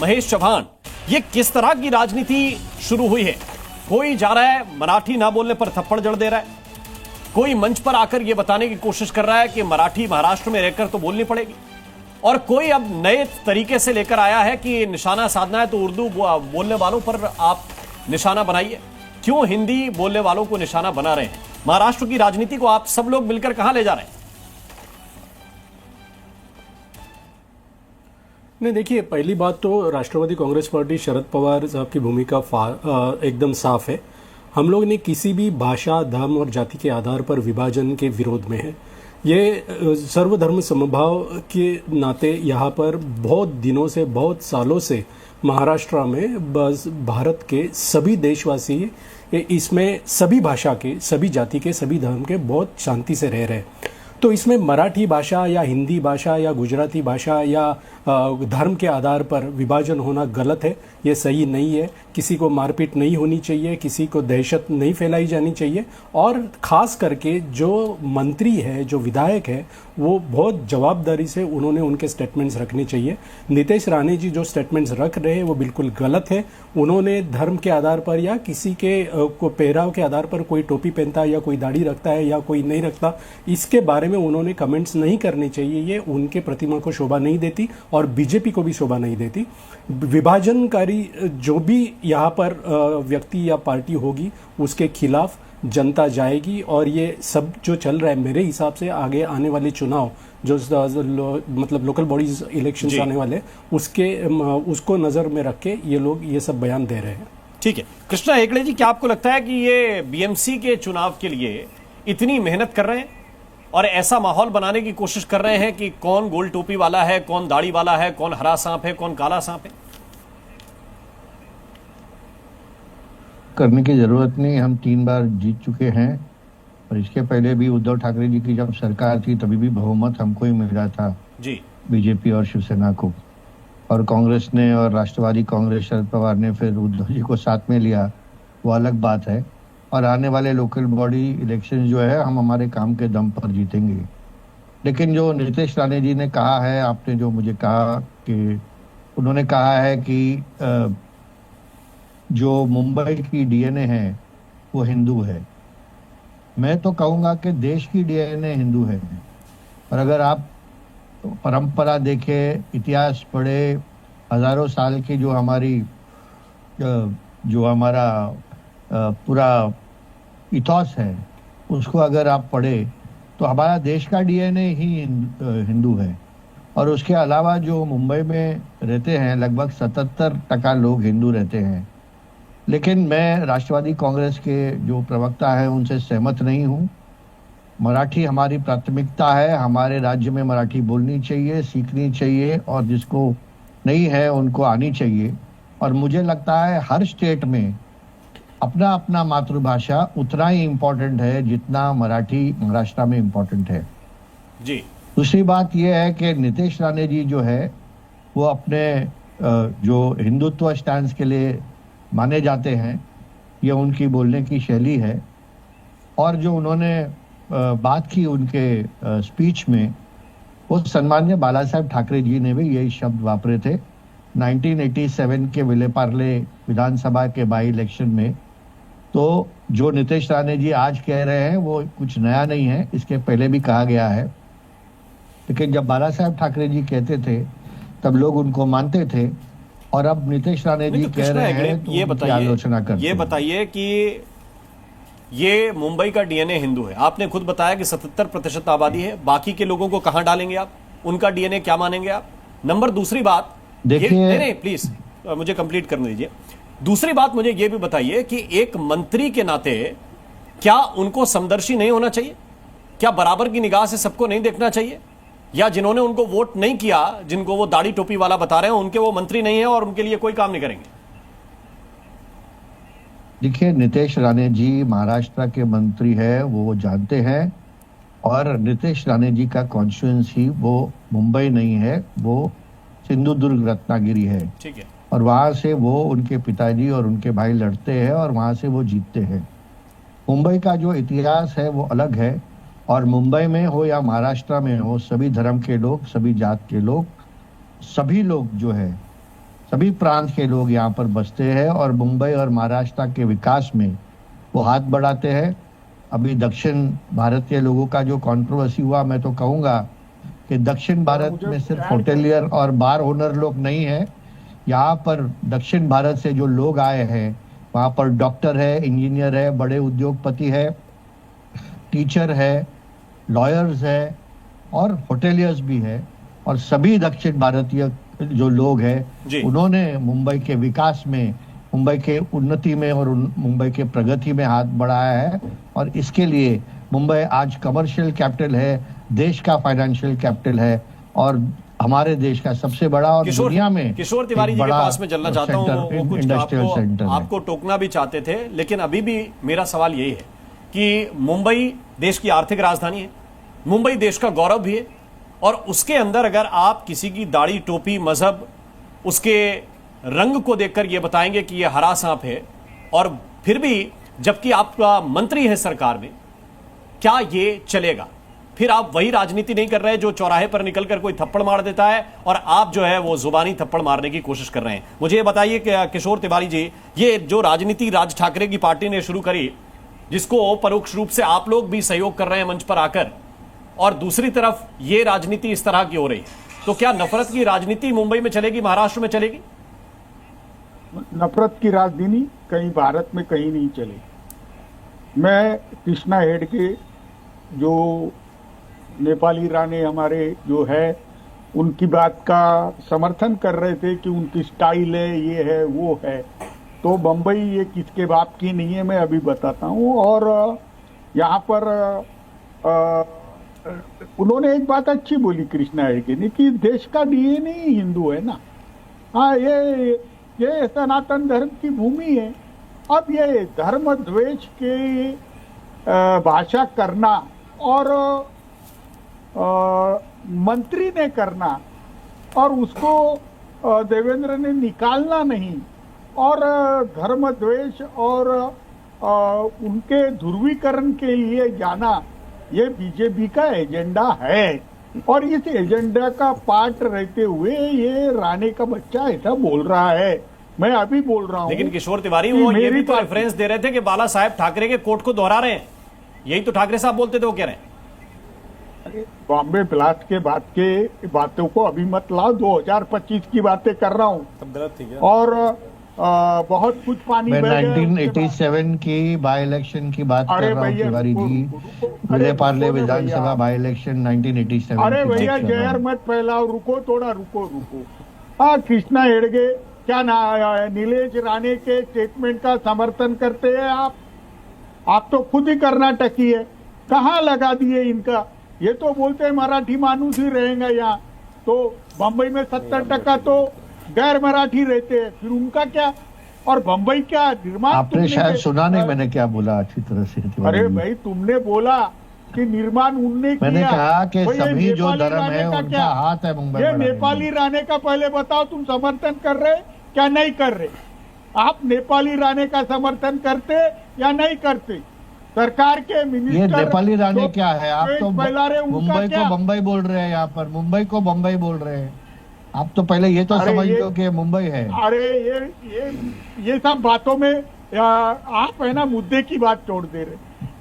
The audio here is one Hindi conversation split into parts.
महेश चौहान, ये किस तरह की राजनीति शुरू हुई है? कोई जा रहा है मराठी ना बोलने पर थप्पड़ जड़ दे रहा है, कोई मंच पर आकर यह बताने की कोशिश कर रहा है कि मराठी महाराष्ट्र में रहकर तो बोलनी पड़ेगी, और कोई अब नए तरीके से लेकर आया है कि निशाना साधना है तो उर्दू बोलने वालों पर आप निशाना बनाइए। क्यों हिंदी बोलने वालों को निशाना बना रहे हैं? महाराष्ट्र की राजनीति को आप सब लोग मिलकर कहां ले जा रहे हैं? नहीं, देखिए, पहली बात तो राष्ट्रवादी कांग्रेस पार्टी शरद पवार साहब की भूमिका एकदम साफ है। हम लोग ने किसी भी भाषा, धर्म और जाति के आधार पर विभाजन के विरोध में है। ये सर्वधर्म समभाव के नाते यहाँ पर बहुत दिनों से, बहुत सालों से महाराष्ट्र में बस भारत के सभी देशवासी इसमें सभी भाषा के, सभी जाति के, सभी धर्म के बहुत शांति से रह रहे हैं। तो इसमें मराठी भाषा या हिंदी भाषा या गुजराती भाषा या धर्म के आधार पर विभाजन होना गलत है, ये सही नहीं है। किसी को मारपीट नहीं होनी चाहिए, किसी को दहशत नहीं फैलाई जानी चाहिए, और ख़ास करके जो मंत्री है, जो विधायक है, वो बहुत जवाबदारी से उन्होंने उनके स्टेटमेंट्स रखने चाहिए। नितेश राणे जी जो स्टेटमेंट्स रख रहे हैं वो बिल्कुल गलत है। उन्होंने धर्म के आधार पर या किसी के को पहराव के आधार पर, कोई टोपी पहनता है या कोई दाढ़ी रखता है या कोई नहीं रखता, इसके बारे में उन्होंने कमेंट्स नहीं करने चाहिए। ये उनके प्रतिमा को शोभा नहीं देती और बीजेपी को भी शोभा नहीं देती। विभाजनकारी जो भी यहाँ पर व्यक्ति या पार्टी होगी उसके खिलाफ जनता जाएगी, और ये सब जो चल रहा है मेरे हिसाब से आगे आने वाले चुनाव जो मतलब लोकल बॉडीज इलेक्शंस आने वाले, उसको नजर में रख के ये लोग ये सब बयान दे रहे हैं। ठीक है, कृष्णा हेगड़े जी, क्या आपको लगता है कि ये बीएमसी के चुनाव के लिए इतनी मेहनत कर रहे हैं और ऐसा माहौल बनाने की कोशिश कर रहे हैं कि कौन गोल टोपी वाला है, कौन दाढ़ी वाला है, कौन हरा सांप है, कौन काला सांप है? करने की जरूरत नहीं, हम 3 बार जीत चुके हैं, और इसके पहले भी उद्धव ठाकरे जी की जब सरकार थी तभी भी बहुमत हमको ही मिला था जी, बीजेपी और शिवसेना को, और कांग्रेस ने और राष्ट्रवादी कांग्रेस शरद पवार ने फिर उद्धव जी को साथ में लिया, वो अलग बात है। और आने वाले लोकल बॉडी इलेक्शन जो है हम हमारे काम के दम पर जीतेंगे। लेकिन जो नितेश राणे जी ने कहा है, आपने जो मुझे कहा कि उन्होंने कहा है कि जो मुंबई की डीएनए है वो हिंदू है, मैं तो कहूँगा कि देश की डीएनए हिंदू है। और अगर आप परंपरा देखें, इतिहास पढ़े, हजारों साल की जो हमारा पूरा इतिहास है उसको अगर आप पढ़े तो हमारा देश का डीएनए ही हिंदू है। और उसके अलावा जो मुंबई में रहते हैं लगभग 77% लोग हिंदू रहते हैं। लेकिन मैं राष्ट्रवादी कांग्रेस के जो प्रवक्ता है उनसे सहमत नहीं हूँ। मराठी हमारी प्राथमिकता है, हमारे राज्य में मराठी बोलनी चाहिए, सीखनी चाहिए, और जिसको नहीं है उनको आनी चाहिए। और मुझे लगता है हर स्टेट में अपना अपना मातृभाषा उतना ही इम्पोर्टेंट है जितना मराठी महाराष्ट्र में इम्पोर्टेंट है जी। दूसरी बात यह है कि नितेश राणे जी जो है वो अपने जो हिंदुत्व स्टैंड के लिए माने जाते हैं, ये उनकी बोलने की शैली है। और जो उन्होंने बात की उनके स्पीच में, वो सम्माननीय बाला साहेब ठाकरे जी ने भी यही शब्द वापरे थे 1987 के विलेपार्ले विधानसभा के बाई इलेक्शन में। तो जो नितेश राणे जी आज कह रहे हैं वो कुछ नया नहीं है, इसके पहले भी कहा गया है। लेकिन जब बाला साहेब ठाकरे जी कहते थे तब लोग उनको मानते थे, और अब नितेश राणे जी कह रहे हैं तो उनकी आलोचना करते हैं। ये बताइए कि ये मुंबई का डीएनए हिंदू है, आपने खुद बताया कि 77% आबादी है, बाकी के लोगों को कहां डालेंगे आप? उनका डीएनए क्या मानेंगे आप? नंबर दूसरी बात, देखिए, नहीं प्लीज मुझे कंप्लीट करने दीजिए। दूसरी बात मुझे यह भी बताइए कि एक मंत्री के नाते क्या उनको समदर्शी नहीं होना चाहिए? क्या बराबर की निगाह से सबको नहीं देखना चाहिए? या जिन्होंने उनको वोट नहीं किया, जिनको वो दाढ़ी टोपी वाला बता रहे हैं, उनके वो मंत्री नहीं है और उनके लिए कोई काम नहीं करेंगे? देखिए, नितेश राणे जी महाराष्ट्र के मंत्री है, वो जानते हैं। और नितेश राणे जी का कॉन्स्टिट्यूएंसी वो मुंबई नहीं है, वो सिंधुदुर्ग रत्नागिरी है। ठीक है। और वहां से वो उनके पिताजी और उनके भाई लड़ते हैं और वहां से वो जीतते हैं। मुंबई का जो इतिहास है वो अलग है, और मुंबई में हो या महाराष्ट्र में हो, सभी धर्म के लोग, सभी जात के लोग, सभी लोग जो है सभी प्रांत के लोग यहाँ पर बसते हैं और मुंबई और महाराष्ट्र के विकास में वो हाथ बढ़ाते हैं। अभी दक्षिण भारत के लोगों का जो कंट्रोवर्सी हुआ, मैं तो कहूँगा कि दक्षिण भारत में सिर्फ होटेलियर और बार ओनर लोग नहीं है। यहाँ पर दक्षिण भारत से जो लोग आए हैं, वहाँ पर डॉक्टर है, इंजीनियर है, बड़े उद्योगपति है, टीचर है, लॉयर्स है और होटेलियर्स भी है। और सभी दक्षिण भारतीय जो लोग हैं उन्होंने मुंबई के विकास में, मुंबई के उन्नति में और मुंबई के प्रगति में हाथ बढ़ाया है। और इसके लिए मुंबई आज कमर्शियल कैपिटल है, देश का फाइनेंशियल कैपिटल है और हमारे देश का सबसे बड़ा और दुनिया में किशोर तिवारी जी के पास में चलना चाहता हूं। वो कुछ इंडस्ट्रियल सेंटर आपको टोकना भी चाहते थे, लेकिन अभी भी मेरा सवाल यही है कि मुंबई देश की आर्थिक राजधानी है, मुंबई देश का गौरव भी है, और उसके अंदर अगर आप किसी की दाढ़ी, टोपी, मजहब, उसके रंग को देखकर यह बताएंगे कि यह हरा सांप है, और फिर भी जबकि आपका मंत्री है सरकार में, क्या ये चलेगा? फिर आप वही राजनीति नहीं कर रहे जो चौराहे पर निकलकर कोई थप्पड़ मार देता है और आप जो है वो जुबानी थप्पड़ मारने की कोशिश कर रहे हैं। मुझे ये बताइए कि किशोर तिवारी जी, ये जो राजनीति राज ठाकरे की पार्टी ने शुरू करी, जिसको परोक्ष रूप से आप लोग भी सहयोग कर रहे हैं मंच पर आकर, और दूसरी तरफ ये राजनीति इस तरह की हो रही है, तो क्या नफरत की राजनीति मुंबई में चलेगी, महाराष्ट्र में चलेगी? नफरत की राजनीति कहीं भारत में कहीं नहीं चलेगी। मैं कृष्णा हेगड़े जो नेपाली राणे हमारे जो है उनकी बात का समर्थन कर रहे थे कि उनकी स्टाइल है, ये है, वो है, तो बम्बई ये किसके बाप की नहीं है मैं अभी बताता हूँ। और यहाँ पर उन्होंने एक बात अच्छी बोली कृष्णा हेगड़े ने कि देश का डीएनए ही हिंदू है ना। हाँ, ये सनातन धर्म की भूमि है। अब ये धर्म द्वेष के भाषा करना और मंत्री ने करना और उसको देवेंद्र ने निकालना नहीं, और धर्म द्वेष और उनके ध्रुवीकरण के लिए जाना, ये बीजेपी का एजेंडा है। और इस एजेंडा का पार्ट रहते हुए ये राणे का बच्चा ऐसा बोल रहा है, मैं अभी बोल रहा हूँ। लेकिन किशोर तिवारी वो ये भी तो रेफरेंस दे रहे थे कि बाला साहेब ठाकरे के कोट को दोहरा रहे हैं, यही तो ठाकरे साहब बोलते थे, वो कह रहे हैं। बॉम्बे ब्लास्ट के बाद के बातों को अभी मत लाओ, 2025 की बातें कर रहा हूँ। और बहुत कुछ पानी मैं 1987 की बाई इलेक्शन की बात कर रहा हूँ तिवारी जी, विले पार्ले विधानसभा बाई इलेक्शन 1987। अरे भैया जहर मत फैलाओ, रुको थोड़ा, रुको। हाँ, कृष्णा हेगड़े क्या नीलेश राणे के स्टेटमेंट का समर्थन करते हैं आप तो खुद ही कर्नाटकी है, कहाँ लगा दिए इनका। ये तो बोलते हैं मराठी मानुस ही रहेगा यहाँ, तो बम्बई में 70% तो गैर मराठी रहते हैं, फिर उनका क्या? और बम्बई क्या निर्माण, आपने शायद सुना नहीं मैंने क्या बोला अच्छी तरह से। अरे भाई तुमने बोला कि निर्माण उनने किया, मैंने कहा कि सभी जो धर्म है उनका हाथ है मुंबई। ये नेपाली राणे का पहले बताओ, तुम समर्थन कर रहे क्या नहीं कर रहे? आप नेपाली राणे का समर्थन करते या नहीं करते? सरकार के मिनिस्टर, ये नेपाली राणे क्या है? आप तो मुंबई को बम्बई बोल रहे हैं, यहाँ पर मुंबई को बम्बई बोल रहे हैं। आप तो पहले ये तो समझ लो कि मुंबई है। अरे ये सब बातों में आप है ना मुद्दे की बात छोड़ दे रहे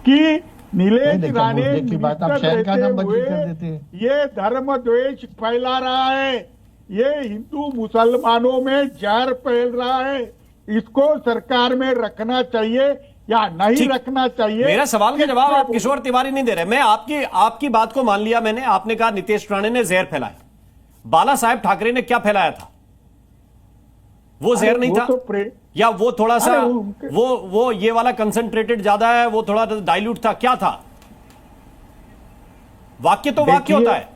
कि नीलेश राणे की बात आप शहर का नाम बदली कर देते हैं। ये धर्म द्वेष फैला रहा है, ये हिंदू मुसलमानों में जहर फैल रहा है, इसको सरकार में रखना चाहिए या नहीं रखना चाहिए? मेरा सवाल का जवाब आप किशोर तिवारी नहीं दे रहे। मैं आपकी बात को मान लिया मैंने। आपने कहा नीतीश राणे ने जहर फैलाया, बाला साहेब ठाकरे ने क्या फैलाया था? वो जहर नहीं था तो या वो थोड़ा सा वो ये वाला कंसंट्रेटेड ज्यादा है, वो थोड़ा डाइल्यूट था, क्या था? वाक्य तो वाक्य होता है।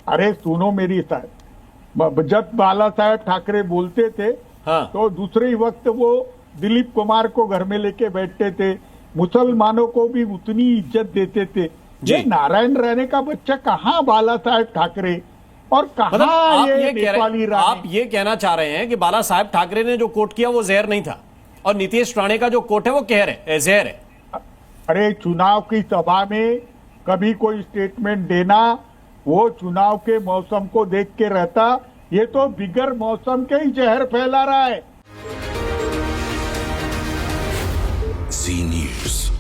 अरे सुनो मेरी साहब, जब बाला साहेब ठाकरे बोलते थे हाँ, तो दूसरे ही वक्त वो दिलीप कुमार को घर में लेके बैठते थे, मुसलमानों को भी उतनी इज्जत देते थे। ये नारायण राणे का बच्चा कहाँ बाला साहेब ठाकरे और कहाँ ये नेपाली राणे? आप ये कहना चाह रहे हैं कि बाला साहेब ठाकरे ने जो कोट किया वो जहर नहीं था, और नीतीश राणे का जो कोट है वो कहर है, जहर है। अरे चुनाव की सभा में कभी कोई स्टेटमेंट देना, वो चुनाव के मौसम को देख के रहता ये तो बिगर मौसम के ही जहर फैला रहा है। Zee News.